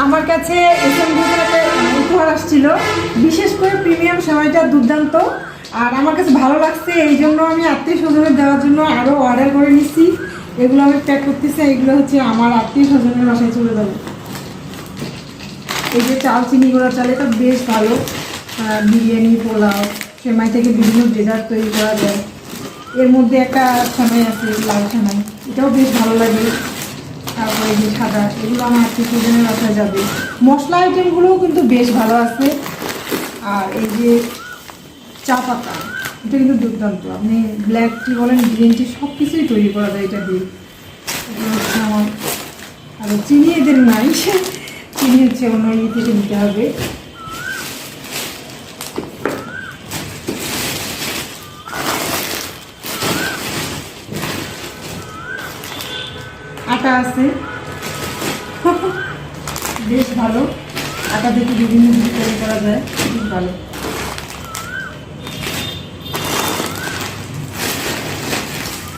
আমার কাছে এসএম গ্রুপের একটা উপহার আসছিল, বিশেষ করে প্রিমিয়াম সেমাইটা দুর্দান্ত। আর আমার কাছে ভালো লাগছে, এই জন্য আমি আত্মীয় স্বজনের দেওয়ার জন্য আরও অর্ডার করে নিচ্ছি। এগুলো আমি প্যাক করতেছি, এগুলো হচ্ছে আমার আত্মীয় স্বজনের বাসায় চলে যাবে। এই যে চাল চিনি গুঁড়া চাল, এটা বেশ ভালো। বিরিয়ানি, পোলাও, সেমাই থেকে বিভিন্ন ডেজার্ট তৈরি করা যায়। এর মধ্যে একটা সেমাই আছে, লাল সেমাই, এটাও বেশ ভালো লাগে। তারপরে এই যে সাদা, এগুলো আমার আত্মীয় স্বজনের বাসায় যাবে। মশলা আইটেমগুলোও কিন্তু বেশ ভালো আছে। আর এই যে চা পাতা, এটা কিন্তু দুর্দান্ত। আপনি ব্ল্যাক টি বলেন, গ্রিন টি, সব কিছুই তৈরি করা যায় এটা দিয়ে। এগুলো হচ্ছে আমার। আর চিনি এদের নাই, চিনি হচ্ছে অন্য ইয়ে থেকে নিতে হবে। আটা আছে, বেশ ভালো। আটা থেকে বিভিন্ন কিছু তৈরি করা যায়, খুব ভালো।